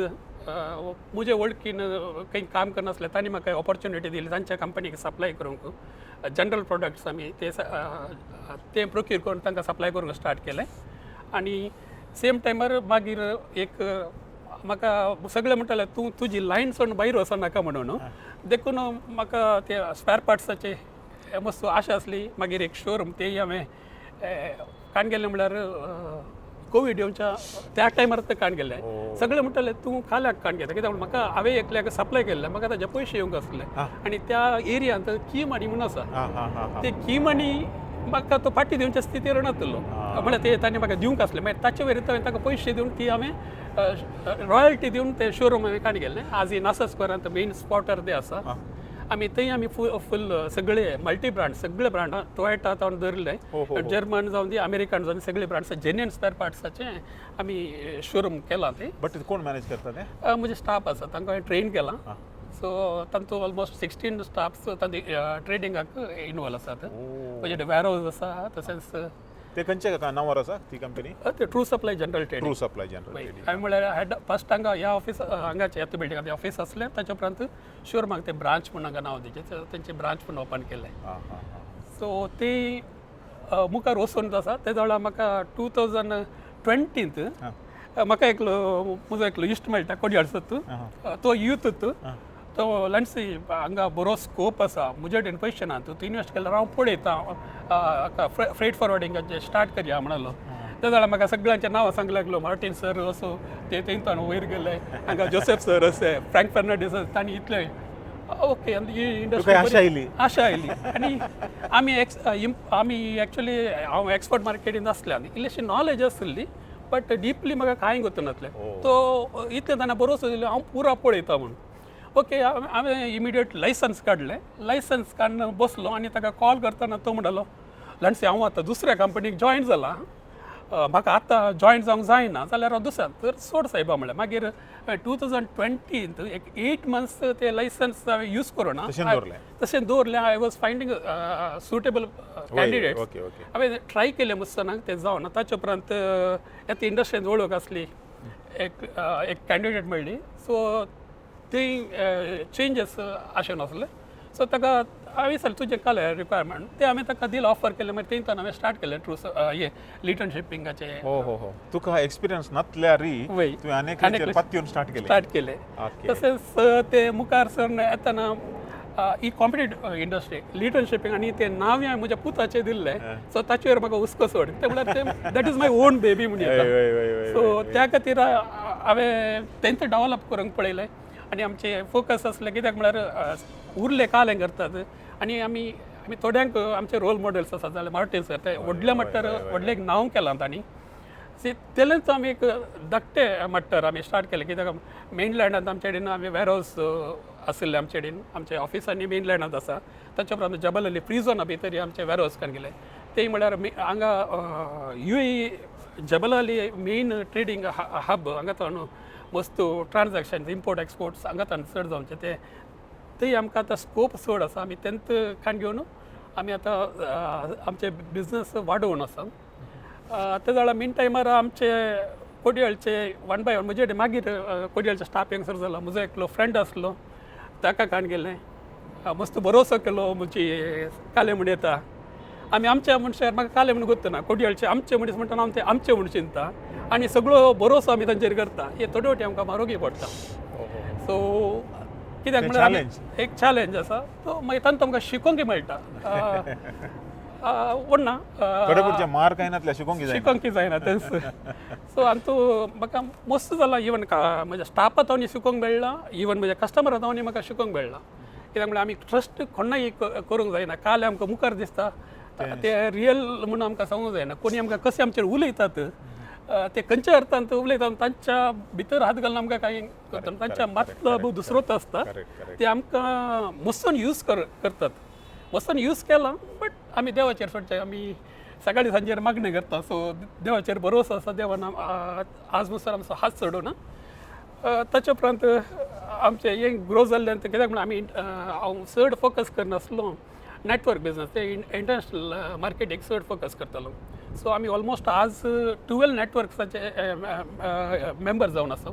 म्हजे वळखीन खंय काम करनासले तांणी म्हाका ऑपॉर्च्युनिटी दिली तांच्या कंपनीक सप्लाय करूंक जनरल प्रोडक्ट्स आमी ते प्रोक्यूर करून तांकां सप्लाय करूंक स्टार्ट केलें आनी सेम टायमार मागीर एक म्हाका सगळे म्हणटाले तूं तुजी लायन सोडून भायर वचो नाका म्हणून देखून म्हाका ते स्पेर पार्ट्साचे मस्त आशा आसली मागीर एक शोरूम तेय हांवें काण गेलें म्हळ्यार कोवीड येवच्या त्या टायमार ते काण गेले सगळे म्हणटाले तूं काल्याक काण घेता कित्याक म्हाका हांवें एकल्याक सप्लाय केल्ले म्हाका ताजे पयशे येवंक आसले आनी त्या एरियांत कीम आनी म्हणून आसा ते कीम आनी म्हाका तो फाटी दिवच्या स्थितीर नासलो म्हळ्यार ते तांणी म्हाका दिवंक आसलें मागीर ताचे वयल्यान हांवें ताका पयशे दिवन ती हांवें रॉयल्टी दिवन ते शोरूम हांवें काण गेल्लें आज ही नासा स्क्वेरांत मेन स्पॉटर ते आसा आमी थंय आमी फूल सगळे मल्टी ब्रँड सगळे ब्रँड टोयोटा तावन धरले जर्मन जावन दी अमेरिकन जावन सगळे ब्रँड्स जेन्युइन स्पेर पार्ट्साचे आमी शोरूम केला ते बट कोण मॅनेज करता ते म्हजे स्टाफ आसा तांकां हांवें ट्रेन केलां सो तांतू ऑलमोस्ट 16 स्टाफ्स तांती ट्रेडिंगाक इनवॉल्व आसात म्हणजे वॅरहाऊस आसा तशेंच ते खंयचे नांवार आसा ती कंपनी ते true supply general trading true supply general trading हांवें म्हळ्यार हेड फर्स्ट हांगा ह्या ऑफिस हांगाचे ह्या बिल्डिंगात ऑफिस असलें ताचे उपरांत शोरूमाक ते ब्रांच म्हणून हांगा नांव दिवचें तेंचे ब्रांच म्हणून ओपन केलें सो ती मुखार वचून आसा तेज्या वेळार म्हाका 2020 म्हाका म्हजो एकलो इश्ट मेळटा कोडयाळचो तो यूथ तो लॅन्सी हांगा बरो स्कोप आसा म्हजे कडेन पयशे ना तूं इन्वेस्ट केल्यार हांव पळयता फ्रेट फॉरवर्डिंगाचें स्टार्ट करया म्हणलो त्या वेळार म्हाका सगळ्यांचें नांव सांगूंक लागलो मार्टीन सर असो ते तेंतान वयर गेले हांगा जोसेफ सर असे फ्रँक फर्नांडीस तांणी इतले ओके ही इंडस्ट्री आशा आयली आनी आमी एक्चुअली हांव एक्सपोर्ट मार्केटीन आसल्यान इल्लीशी नॉलेज आसली बट डीपली म्हाका कांय गोतून नासलें तो इतलें ताणें बरोसो दिलो हांव पुरा पळयता म्हणून ओके हांवें इमिडिएट लायसन्स काडलें लायसन्स काडून बसलो आनी ताका कॉल करतना तो म्हणलो लॅन्सी हांव आतां दुसऱ्या कंपनीक जॉयन जाला म्हाका आतां जॉयन जावंक जायना जाल्यार हांव दुसऱ्या तर सोड सायबा म्हणलें मागीर 2020 एक 8 मंथ्स ते लायसन्स हांवें यूज करूना तशें दवरलें I was finding suitable candidate हांवें ट्राय केलें मुस्तानाक तें जावन ताचे उपरांत येता इंडस्ट्रींत वळख आसली एक कॅन्डिडेट मेळ्ळी सो ती चेंजीस अशें नासलें सो ताका हांवें विचारलें तुजें कालें रिक्वायरमेंट ते हांवें ताका दिलें ऑफर केलें मागीर तेंतान हांवें स्टार्ट केलें ट्रू हे लिटन शिपिंगाचें हो तुका एक्सपिरियन्स नासल्यारय तुवें आनीक पातयेवन स्टार्ट केलें तशेंच ते मुखार सर येताना ही कॉम्पिटेटिव्ह इंडस्ट्री लिटन शिपिंग आनी तें नांव हांवें म्हज्या पुताचें दिल्लें सो ताचेर म्हाका हुस्को सोड ते म्हळ्यार that is my on baby म्हणून सो त्या खातीर हांवें तेंच डेवलप करूंक पळयलें आनी आमचे फोकस असलें कित्याक म्हळ्यार उरले कालें करतात आनी आमी थोड्यांक आमचे रोल मॉडेल्स आसात जाल्यार मार्टीन सर ते व्हडले म्हणटर व्हडलें एक नांव केलां तांणी तेलेंच आमी एक धाकटे म्हणटर आमी स्टार्ट केलें कित्याक मेनलँडांत आमचे कडेन आमी वेअरहावस आशिल्ले आमचे कडेन आमचे ऑफिसांनी मेनलँडांत आसा ताचे उपरांत जबल अली फ्री झोना भितर आमचे वेअरहावस कान गेले ते म्हळ्यार हांगा UAE जबल अली मेन ट्रेडींग हब हांगा तो वस्तू ट्रान्जॅक्शन इम्पोर्ट एक्सपोर्ट्स हांगा चड जावचे ते आमकां आतां स्कोप चड आसा आमी तेंत काण घेवन आमी आतां आमचे बिजनस वाडोवन आसा ते जाल्यार मेन टायमार आमचे कोडयाळचे 1 by 1 म्हजे कडेन मागीर कोडयाळचे स्टाफ यंगस्टर जाला म्हजो एकलो फ्रेंड आसलो ताका काण गेलें मस्त बरोसो केलो म्हजी काले म्हण येता आमी आमच्या मनशार म्हाका काले म्हण गोत्तना कोडयाळचे आमचे मनीस म्हणटा हांव ते आमचे म्हण चिंता आनी सगळो बरोसो आमी तांचेर करता हे थोडे वाटी आमकां मारोगी पडटा सो कित्याक म्हळ्यार एक चॅलेंज आसा तो मागीर तांतूं आमकां शिकोवंक मेळटा ना शिकोवंक जायना तेंच सो हातू म्हाका मस्त जाला इवन म्हज्या स्टाफांत हांव शिकोवंक मेळ्ळा इवन म्हज्या कस्टमरांत हांव म्हाका शिकोवंक मेळ्ळा कित्याक म्हळ्यार आमी ट्रस्ट कोणाय करूंक जायना काल आमकां मुखार दिसता ते रियल म्हणून आमकां सांगूंक जायना कोणी आमकां कशें आमचेर उलयतात ते खंयच्या अर्थान उलयतात तांच्या भितर हात घालून आमकां कांय करता तांच्या मतलब दुसरोच आसता ते आमकां मस्तून यूज करतात मस्तून यूज केला बट आमी देवाचेर सोडचे आमी सकाळी सांजेर मागणी करता सो देवाचेर भरोसो आसा देवान आज मसर आमचो हात सोडूना ताचे उपरांत आमचे हे ग्रो जाल्ल्यान कित्याक म्हण आमी हांव चड फोकस करनासलो नेटवर्क बिजनस ते इंटरनॅशनल मार्केटीक चड फोकस करतालो सो आमी ऑलमोस्ट आज 12 नेटवर्क्साचे मेंबर जावन आसा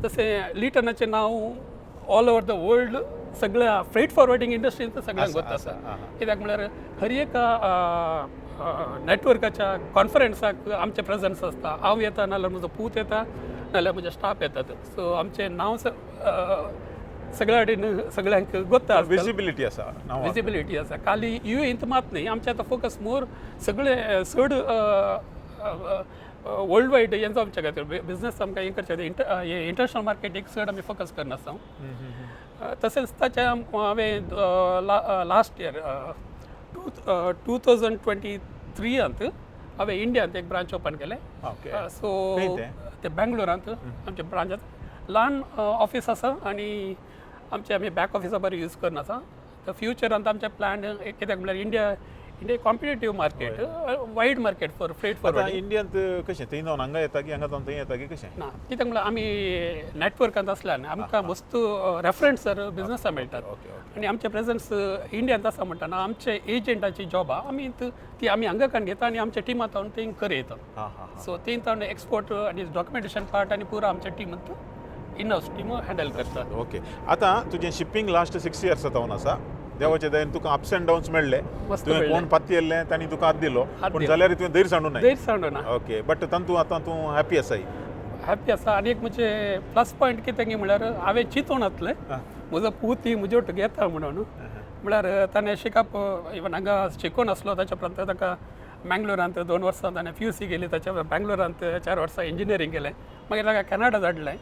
तशें लिटनाचें नांव ऑल ओवर द वर्ल्ड सगळ्या फ्रेट फॉरवर्डिंग इंडस्ट्रींत सगळ्यांक गोत आसा कित्याक म्हळ्यार हर एक नेटवर्काच्या कॉन्फरन्साक आमचे प्रेजन्स आसता हांव येता नाल्यार म्हजो पूत येता नाल्यार म्हजे स्टाफ येतात सो आमचें नांव सगळ्या कडेन सगळ्यांक गोत्ता विजिबिलिटी आसा खाली UAE मात न्ही आमचे आतां फोकस मोर सगळे चड वर्ल्ड वायड हेंचो आमच्या खातीर बिजनस आमकां हें करचें इंटरनॅशनल मार्केटीक चड आमी फोकस करनासता तशेंच ताचे हांवें लास्ट इयर 2023 हांवें इंडियांत एक ब्रांच ओपन केलें सो ते बेंगलोरांत आमचे ब्रांचांत ल्हान ऑफिस आसा आनी आमचे आमी बॅक ऑफिसा बरें यूज करनासा तर फ्युचरांत आमचे प्लॅन कित्याक म्हळ्यार India competitive market wide market for freight forward इंडियांत कशें थंय जावन हांगा येता की हांगा जावन थंय येता की कशें ना कित्याक म्हळ्यार आमी नॅटवर्कांत आसल्यान आमकां मस्त रेफरन्सर बिजनसां मेळटात आनी आमचे प्रेजन्स इंडियांत आसा म्हणटाना आमचे एजंटाची जॉब आमी ती आमी हांगा कान घेता आनी आमच्या टिमांत हांव थंय कर येता सो थंय तावन एक्सपोर्ट आनी डॉक्युमेंटेशन पार्ट आनी पुरो आमच्या टिमांत इन हावस टीम हँडल करतात ओके आतां तुजें शिपींग लास्ट 6 years जावन आसा देवाचे दयेन तुका अप्स एंड डाउन्स मेळ्ळे तुवें कोण पत्ती येल्लें तांणी तुका हात दिलो पूण जाल्यार तुवें धैर्य सांडूं ना धैर्य सांडूं ना ओके बट तातूंत आतां तूं हॅपी आसाय हॅपी आसा आनी एक म्हणजे प्लस पॉयंट कितें की म्हळ्यार हांवें चिंतून आसलें म्हजो पूत ही म्हजे वांगडा घेता म्हणून म्हळ्यार ताणें शिकप इवन हांगा शिकून आसलो ताच्या उपरांत ताका मँगलोरांत 2 वर्सां ताणें PUC केली ताच्या बँगलोरांत 4 वर्सां इंजिनियरींग केलें मागीर ताका कॅनडा धाडलें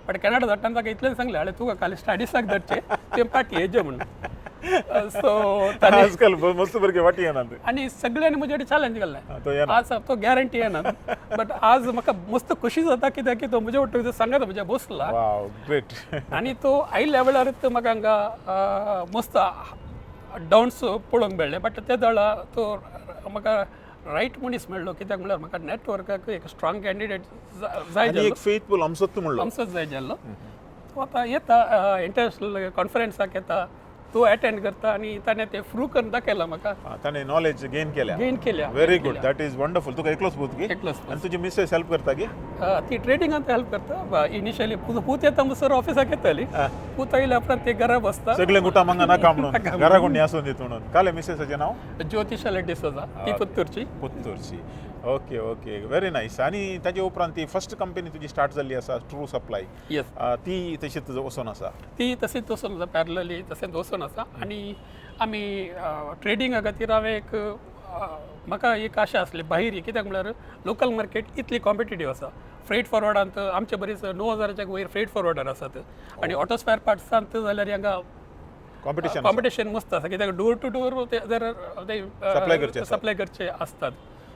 बट कॅनडा धाडटाना ताका इतलें सांगलें आले तुका खाली स्टडीसाक धाडचें तुवें पाटी हेजे म्हणून सो आजकाल मस्त भुरगे वाटी येनात आनी सगळ्यांनी म्हजे कडेन चॅलेंज केल्लें आज तो गॅरंटी येनात बट आज म्हाका मस्त खोशी जाता कित्याक की तो म्हजे वांगडा सांगात म्हज्या बसला वाव ग्रेट आनी तो हाय लेवलारूच म्हाका हांगा मस्त डाउन्स पळोवंक मेळ्ळे बट ते दळा तो म्हाका रायट मनीस मेळ्ळो कित्याक म्हळ्यार म्हाका नॅटवर्काक एक स्ट्रॉंग कॅन्डिडेट जाय आनी एक फेथफूल आमचोच म्हणलो आमचोच जाय जाल्लो तो आतां येता इंटरनॅशनल कॉन्फरन्साक येता तो अटेंड करता आनी ताणें तें प्रूव करून दाखयलां म्हाका ताणें नॉलेज गेन केल्या केल्या very good that is wonderful तुका एकलोच पूत की एकलोच आनी तुजी मिसेस हेल्प करता की ती ट्रेडिंगांत हेल्प करता इनिशियली पूत येता म्हणसर ऑफिसाक येताली पूत आयल्या उपरांत ते घरा बसता सगळें गुटा मंगा नाका म्हणून घरा कोणी आसून दित म्हणून काले मिसेसाचें नांव ज्योतिशा डिसोजा ती पुत्तूरची ओके ओके व्हेरी नायस आनी ताजे उपरांत ती फर्स्ट कंपनी तुजी स्टार्ट जाल्ली आसा ट्रू सप्लाय येस ती तशीच वचून आसा ती तशीच वचून आसा पॅरलली तशेंच वचून आसा आनी आमी ट्रेडिंगा खातीर हांवें एक म्हाका एक आशा आसली भायर कित्याक म्हळ्यार लोकल मार्केट इतली कॉम्पिटेटीव आसा फ्रेट फॉरवर्डांत आमचे बरीच 9,000च्या वयर फ्रेट फॉरवर्डर आसात आनी ऑटो स्पॅर पार्ट्सांत जाल्यार हांगा कॉम्पिटिशन मस्त आसा कित्याक डोर टू डोर जर सप्लाय करचे आसतात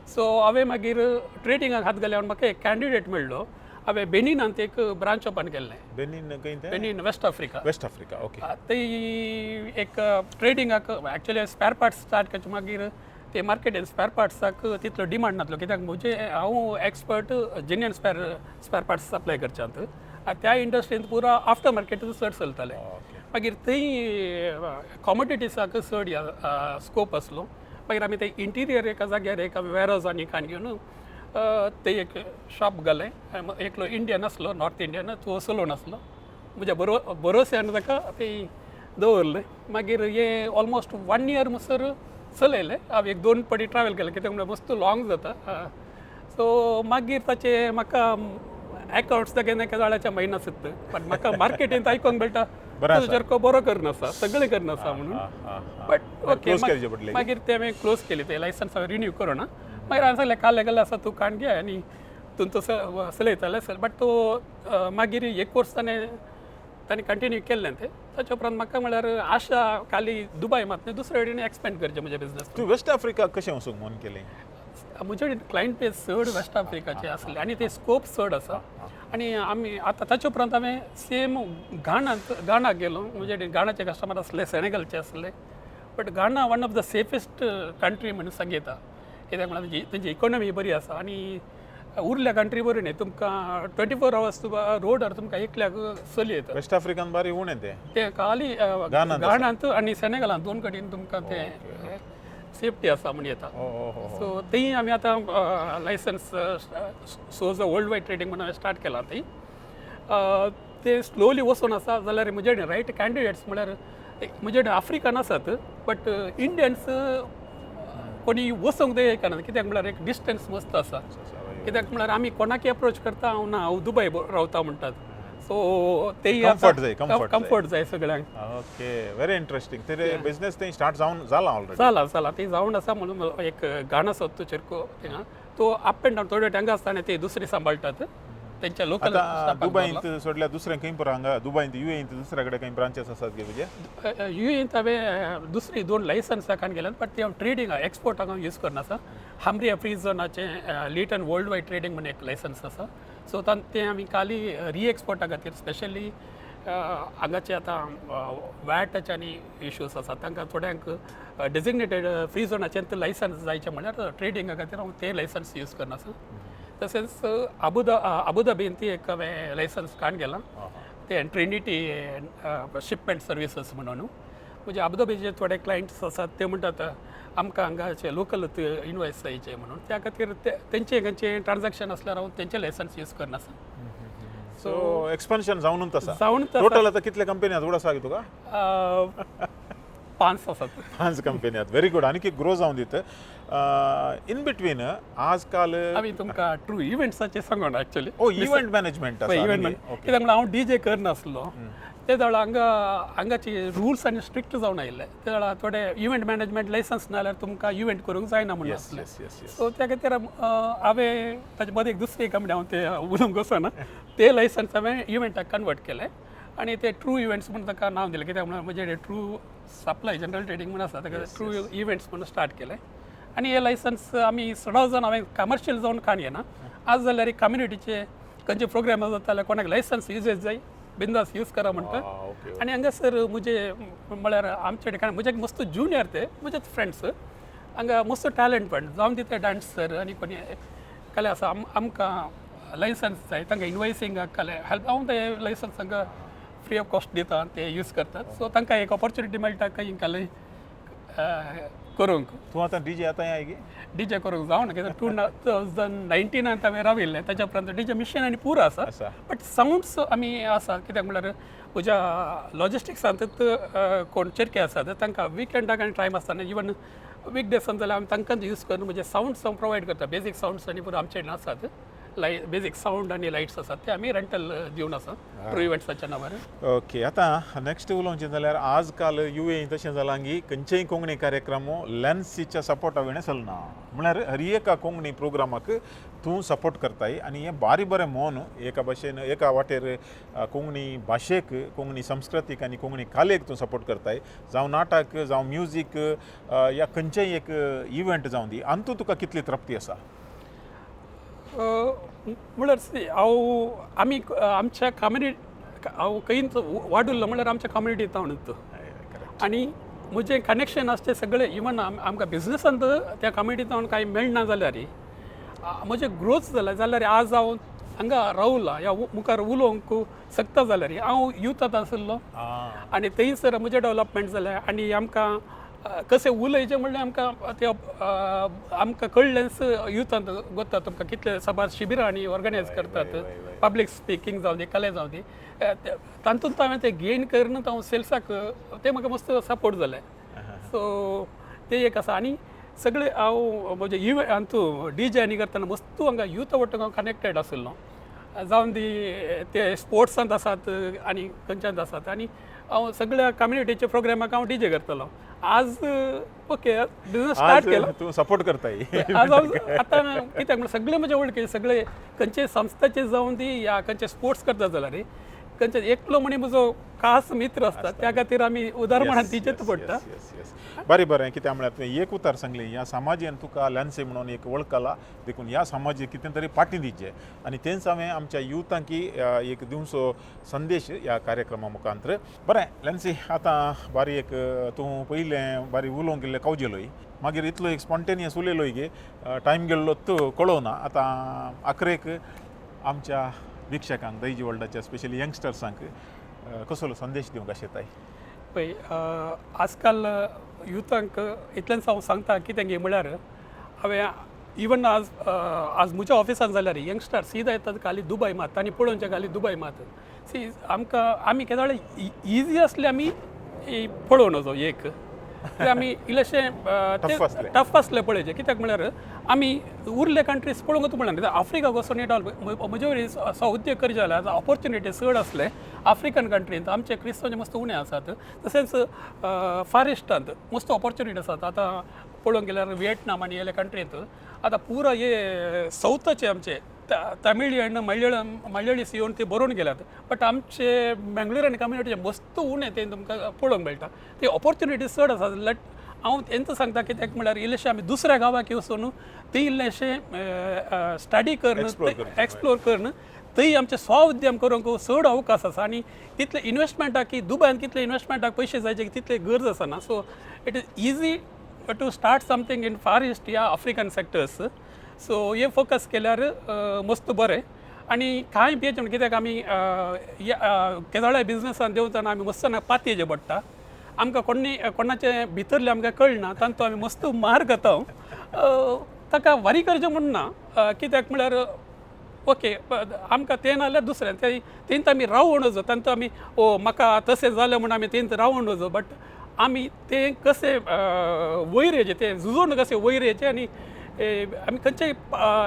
सो हांवें मागीर ट्रेडिंगाक हात घाल्यार म्हाका एक कॅन्डिडेट मेळ्ळो हांवें बेनिनांत एक ब्रांच ओपन केल्लें बेनीन वेस्ट आफ्रिका ओके थंय एक ट्रेडिंगाक एक्चुअली स्पॅर पार्ट्स स्टार्ट करचे मागीर ते मार्केट स्पॅर पार्ट्साक तितलो डिमांड नासलो कित्याक म्हजे हांव एक्सपर्ट जेन्युइन स्पॅर पार्ट्स सप्लाय करच्यांत त्या इंडस्ट्रींत पुरो आफ्टर मार्केटूच चड चलतालें मागीर थंय कॉमोडिटीसाक चड स्कोप आसलो मागीर आमी ते इंटिरियर एका जाग्यार एका वेअरहावजांनी कान घेवन ते एक शॉप घालें एकलो इंडियन आसलो नॉर्थ इंडियन तो चलोव नासलो म्हज्या भरोश्यान ताका ते दवरलें मागीर हे ऑलमोस्ट 1 year म्हणसर चलयलें हांव एक 2 फावटी ट्रॅवल केलें कित्याक म्हळ्यार मस्त लाँग जाता सो मागीर ताचे म्हाका अकाउंट्स दाखयन एका जाळ्याच्या म्हयना सुद्दां बट म्हाका मार्केटींत आयकोंक मेळटा तुजो बरो करनासा सगळें करनासा म्हणून बट ओके मागीर ते हांवें क्लोज केली ते लायसन्स हांवें रिन्यू करूं ना मागीर हांवें सांगलें काल गेलें आसा तूं काण घे आनी तूं तसो चलयताले सर बट तो मागीर एक कोर्स ताणें कंटिन्यू केल्लें तें ताचे उपरांत म्हाका म्हळ्यार आशा काली दुबय मात दुसरे कडेन एक्सपेंड करचें म्हजें बिजनस तूं वेस्ट आफ्रिका कशें वचूंक मन केलें म्हजे कडेन क्लायंट बेज चड वेस्ट आफ्रिकाचे आसले आनी ते स्कोप चड आसा आनी आमी आतां ताचे उपरांत हांवें सेम घाणाक गेलो म्हजे कडेन घाणाचे कस्टमर आसले सेनेगलचे आसले but Ghana one of the safest country म्हणून सांगता कित्याक म्हळ्यार तेंची इकॉनॉमी बरी आसा आनी उरल्या कंट्री बरी न्ही तुमकां 24 hours रोडार तुमकां एकल्याक चली येता वेस्ट आफ्रिकान बारी उणें ते खाली घाणांत आनी सेनेगलांत 2 कडेन तुमकां ते सेफ्टी आसा म्हण येता सो थंय आमी आतां लायसन्स सोज वर्ल्ड वायड ट्रेडिंग म्हणून स्टार्ट केलां थंय ते स्लोली वचून आसा जाल्यार म्हजे कडेन रायट कॅन्डिडेट्स म्हळ्यार म्हजे कडेन आफ्रिकन आसात बट इंडियन्स कोणी वचूंक जायना कित्याक म्हळ्यार एक डिस्टन्स मस्त आसा कित्याक म्हळ्यार आमी कोणाकय अप्रोच करता हांव ना हांव दुबय रावता म्हणटात सो ते कम्फर्ट जाय सगळ्यांक ओके व्हेरी इंटरेस्टिंग ते बिझनेस ते स्टार्ट जाला ऑलरेडी जाला ते जावन आसा म्हणून एक गाणं सोदतो चिरको तो अप एंड डावन थोडे टांगा आसता ते दुसरे सांबाळटात त्यांच्या लोकल दुबयंत सोडल्यार दुसऱ्या खंय पर हांगा दुबयंत युएंत दुसऱ्या कडेन खंय ब्रांचेस आसात गे तुजे युएंत हांवें दुसरी 2 लायसन्सां गेल्यात बट ते हांव ट्रेडिंग एक्सपोर्टाक हांव यूज करनासा हामरी फ्री झोनाचे लीट एंड वर्ल्ड वायड ट्रेडिंग म्हणून एक लायसन्स आसा सो ते आमी काली री एक्सपोर्टा खातीर स्पेशली हांगाचे आतां वॅटाचे आनी इश्यूज आसा तांकां थोड्यांक डेजिग्नेटेड फ्री झोनाचें लायसन्स जायचें म्हळ्यार ट्रेडिंगा खातीर हांव तें लायसन्स यूज करनासं. तशेंच अबुधाबीन ती एक हांवें लायसन्स काडून गेलां तें ट्रिनिटी शिपमेंट सर्विसीस म्हणून. म्हणजे अबुधाबीचे थोडे क्लायंट्स आसात ते म्हणटात आमकां हांगाचे लोकल इनवॉयस जायचे म्हणून, त्या खातीर तेंचे खंयचें ट्रान्जॅक्शन आसल्यार हांव तेंचे लायसन्स यूज करनासं. सो एक्सपेन्शन जावनूच आसा. जावनूच टोटल आतां कितले कंपनी आसा उगडास सांग तुका? 5 आसात. 5 कंपनी आहेत. Very good. आनी ग्रो जावन दित. इन बिटवीन आजकाल आमी तुमकां ट्रू इव्हेंट्साचें सांगून एक्चुअली इव्हेंट मॅनेजमेंट आसा. इव्हेंट कित्याक म्हळ्यार हांव डीजे करनासलो ते वेळा हांगाची रुल्स आनी स्ट्रिक्ट जावन आयिल्ले. ते वेळा थोडे इव्हेंट मॅनेजमेंट लायसन्स ना जाल्यार तुमकां इव्हेंट करूंक जायना म्हणून आसलें. सो त्या खातीर हांवें ताचे मदीं एक दुसरी कंपनी हांव ते उलोवंक वचना ते लायसन्स हांवें इव्हेंटाक कन्वर्ट केलें आनी ते ट्रू इव्हेंट्स म्हणून ताका नांव दिलें. कित्याक म्हळ्यार म्हणजे ट्रू सप्लाय जनरल ट्रेडिंग म्हणून आसा ताका ट्रू इव्हेंट्स म्हणून स्टार्ट केलें. आनी हे लायसन्स आमी सदांच जावन हांवें कमर्शियल जावन काण घेना. आज जाल्यार एक कम्युनिटीचे खंयचे प्रोग्राम जाता जाल्यार कोणाक लायसन्स युजेस जाय बिंदास यूज करा म्हणटा. आनी हांगासर म्हजे म्हळ्यार आमचे ठिकाणी म्हजे मस्त ज्युनियर ते म्हजे फ्रेंड्स हांगा मस्त टॅलंट पण जावन दिते डान्सर आनी कोणी कले आसा आमकां लायसन्स जाय तांकां इनवॉयसिंगाक कले हेल्प हांव ते लायसन्स तांकां फ्री ऑफ कॉस्ट दिता ते यूज करतात. सो तांकां एक ऑपॉर्च्युनिटी मेळटा खंय कले करूंक. तूं आतां डीजे आतां आय गे डीजे करूंक जावना कित्याक 2019 हांवें राविल्लें ताच्या उपरांत डीजे मिशीन आनी पुरो आसा. बट सावंड्स आमी आसा कित्याक म्हळ्यार म्हज्या लॉजिस्टिक्सांत कोण चेरके आसात तांकां विकेंडाक आनी टायम आसतना इवन वीक डेसान जाल्यार हांव तांकांच यूज करून म्हणजे सावंड्स हांव प्रोवायड करता. बेजीक सावंड्स आनी पुरो आमचे कडेन आसात. बेजीक सावंड आनी लायट्स आसात ते आमी रेंटल दिवन आसा ट्रू इव्हेंट्साच्या नांवार. ओके. आतां नेक्स्ट उलोवचें जाल्यार आजकाल UAE तशें जालां की खंयचेय कोंकणी कार्यक्रम लॅन्सीच्या सपोर्टा विणे चलना. म्हळ्यार हर एका कोंकणी प्रोग्रामाक तूं सपोर्ट करताय आनी हें बारी बरें मोन एका भाशेन एका वाटेर कोंकणी भाशेक कोंकणी संस्कृतीक आनी कोंकणी कलेक तूं सपोर्ट करताय. जावं नाटक जावं म्युजीक या खंयचेय एक इव्हेंट जावं दी अंतू तुका कितली तृप्ती आसा? म्हळ्यार आमी आमच्या कम्युनिटी हांव खंयच वाडुल्लो म्हळ्यार आमच्या कम्युनिटींत हांव आनी म्हजें कनेक्शन आसा तें सगळें इवन आमकां बिजनसांत त्या कम्युनिटींत हांव कांय मेळना जाल्यार म्हजें ग्रोथ जालें जाल्यार आज हांव हांगा रावला ह्या मुखार उलोवंक शकता जाल्यार हांव युथांत आशिल्लो आनी थंयसर म्हजें डेवलपमेंट जालें आनी आमकां कशें उलयचें म्हणल्यार आमकां ते आमकां कळ्ळेंच युथांत वता तुमकां कितले सभा शिबिरां आनी ऑर्गनायज करतात. पब्लीक स्पिकींग जावं दी कले जावं दी तातूंत हांवें ते गेन करून हांव सेल्साक ते म्हाका मस्त सपोर्ट जालें. सो ते एक आसा आनी सगळे हांव म्हजे इव्हेंट हातूंत डीजे आनी करतना मस्त हांगा युथा वांगडा हांव कनेक्टेड आशिल्लो जावन दी ते स्पोर्ट्सांत आसात आनी खंयच्यात आसात आनी हांव सगळ्या कम्युनिटीच्या प्रोग्रामाक हांव डीजे करतलो. आज ओके बिजनस स्टार्ट केलो तूं सपोर्ट करताय. आज आतां कित्याक म्हळ्यार सगळे म्हजे वळखी सगळे खंयचे संस्थाचे जावन दी या खंयचे स्पोर्ट्स करता जाल्यार खंयचे एकलो म्हणी म्हजो खास मित्र आसता त्या खातीर आमी उदाहरणान तिचेच पडटा. बरें बरें कित्याक म्हळ्यार तुवें एक उतार सांगलें ह्या समाजान तुका लॅन्सी म्हणून एक वळखला देखून ह्या समाजाक कितें तरी फाटीं दिवचें आनी तेंच हांवें आमच्या युथांक एक दिवचो संदेश ह्या कार्यक्रमा मुखांतर. बरें लॅन्सी आतां बारी एक तूं पयलें बारी उलोवंक गेल्लें कावजेलोय मागीर इतलो एक स्पॉन्टेनियस उलयलोय गे टायम गेल्लो तो कळोना. आतां आखरेक आमच्या विक्षकांक दैजी वर्ल्डाच्या स्पेशली यंगस्टर्सांक कसलो संदेश दिवंक आशेताय? पळय आजकाल युथांक इतलेंच हांव सांगता कितें गे म्हळ्यार हांवें इवन आज म्हज्या ऑफिसान जाल्यार यंगस्टर सीदा येतात खाली दुबय मात आनी पळोवनचे खाली दुबय मात सी आमकां आमी केन्ना इजी आसले आमी पळोवन वचो एक आमी इल्लेशें टफ आसलें पळयचें कित्याक म्हळ्यार आमी उरले कंट्रीज पळोवंक वचूं म्हणल्यार आफ्रिकाक वचून येता म्हजे वरी उद्योग करचे जाल्यार ऑपॉर्च्युनिटी चड आसले आफ्रिकन कंट्रींत आमचे क्रिस्तांवचे मस्त उणे आसात. तशेंच फार इस्टांत मस्त ऑपॉर्च्युनिटी आसात. आतां पळोवंक गेल्यार व्हिएटनाम आनी हेले कंट्रींत आतां पुरो हे सावथाचे आमचे तमिळ आनी मल्याळीस येवन ते बरोवन गेल्यात बट आमचे मेंगलोर आनी कम्युनिटीचे मस्त उणे ते तुमकां पळोवंक मेळटा. ते ऑपॉर्च्युनिटी चड आसात. हांव तेंच सांगता कित्याक म्हळ्यार इल्लेशें आमी दुसऱ्या गांवाक वचून ते इल्लेशें स्टडी करन एक्सप्लोर करन थंय आमचे स्वाउद्यम करूंक चड अवकाश आसा आनी तितले इन्वेस्टमेंटाक की दुबयान कितले इन्वेस्टमेंटाक पयशे जायचे तितले गरज आसना so it is easy to start something in far east या आफ्रिकन सेक्टर्स सो हे फोकस केल्यार मस्त बरें आनी कांय पेज म्हण कित्याक आमी केदोळे बिजनसान देंवतना आमी मस्त पातयेचे पडटा आमकां कोणाचे भितरले आमकां कळना तांतू आमी मस्त मार घेता ताका वारी करचें म्हूण ना कित्याक म्हळ्यार ओके आमकां तें नाल्यार दुसरें तेंत आमी रावूं नजो तांतू आमी म्हाका तशें जालें म्हूण आमी तेंत रावूं नजो बट आमी तें कशें वयर येचें तें झुजोन कशें वयर येचें आनी आमी खंयचेंय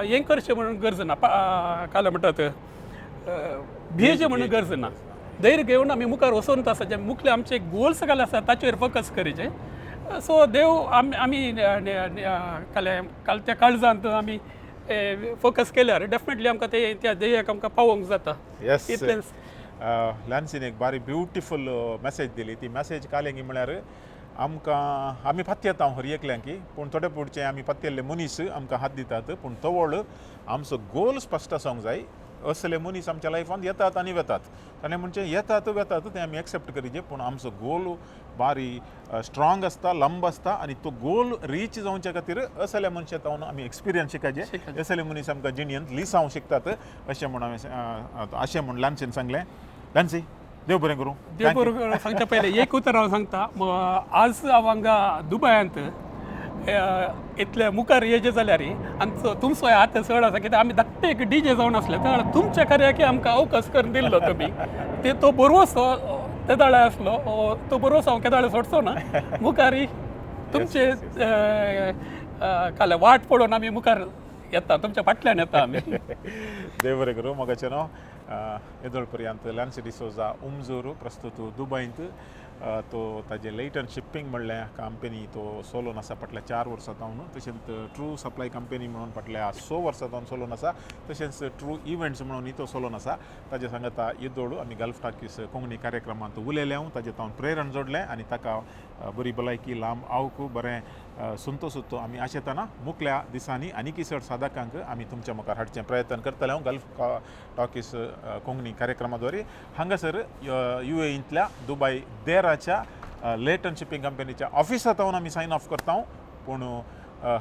हें करचें म्हणून गरज ना काल म्हणटात भियेचें म्हणून गरज ना धैर्य घेवन आमी मुखार वचून आसा जे मुखले आमचे गोल्स काल आसा ताचेर फोकस करचें सो देव आमी कालच्या काळजांत आमी फोकस केल्यार डेफिनेटली आमकां त्या ध्येयाक आमकां पावोवंक जाता येस लॅन्सीन एक बारी ब्युटिफूल मॅसेज दिली ती मॅसेज कालेंगी म्हळ्यार आमकां आमी पातयेता येता हर एकल्यांकी पूण थोडे पुढचे आमी पातयल्ले मनीस आमकां हात दितात पूण तवळ आमचो गोल स्पश्ट आसूंक जाय असले मनीस आमच्या लायफान येतात आनी वेतात ताणें म्हणजे येतात वेतात तें आमी एक्सेप्ट करीचे पूण आमचो गोल बारी स्ट्रॉंग आसता लंब आसता आनी तो गोल रीच जावचे खातीर असले मनशां तावन आमी एक्सपिरियन्स शिकायचे असले मनीस आमकां जिणेंत लिसांव शिकतात अशें म्हूण हांवें अशें म्हूण लॅन्सीन सांगलें लॅन्सी देव बरें करूं देव बरें सांगच्या पयलें एक उतर हांव सांगता आज हांव हांगा दुबयांत इतले मुखार येचे जाल्यार आनी तुमचो हात चड आसा कित्याक आमी धाकटे एक डीजे जावन आसले त्या तुमच्या कार्याक आमकां अवकाश करून दिल्लो तुमी ते तो बरोवसो ते दाळे आसलो तो बरोवसो हांव केदाळे सोडचो ना मुखार तुमचे काल वाट पळोवन आमी मुखार येता तुमच्या फाटल्यान येता आमी देव बरें करूं मोगाचें नांव येदोळ पर्यंत लॅन्सी डिसोजा ओमजोर प्रस्तुत दुबयंत तो ताजे लेटन शिप्पींग म्हणल्या कंपनी तो चलोवन आसा फाटल्या 4 वर्सां जावन तशेंच ट्रू सप्लाय कंपनी म्हणून फाटल्या 6 वर्सां जावन चलोवन आसा तशेंच ट्रू इव्हेंट्स म्हणून तो चलोवन आसा ताजे सांगता येदोळ आमी गल्फ टाकीस कोंकणी कार्यक्रमांत उलयले हांव ताजे तावन प्रेरण जोडलें आनी ताका बरी भलायकी लांब आवक बरें सुंतो आमी आशेताना मुखल्या दिसांनी आनीक चड साधकांक आमी तुमच्या मुखार हाडचें प्रयत्न करतले हांव गल्फ टॉकीस कोंकणी कार्यक्रमाद्वारे हांगासर UAEंतल्या दुबय देराच्या लेटन शिपिंग कंपनीच्या ऑफिसांत हांव आमी सायन ऑफ करता पूण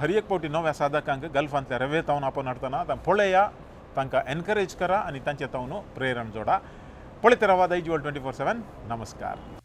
हर एक फावटी नव्या साधकांक गल्फांतल्या रेवेत हांव आपण हाडटना पळया तांकां एनकरेज करा आनी तांचे तावन प्रेरण जोडा पळयत रावा दैजिवर्ल्ड 24/7 नमस्कार.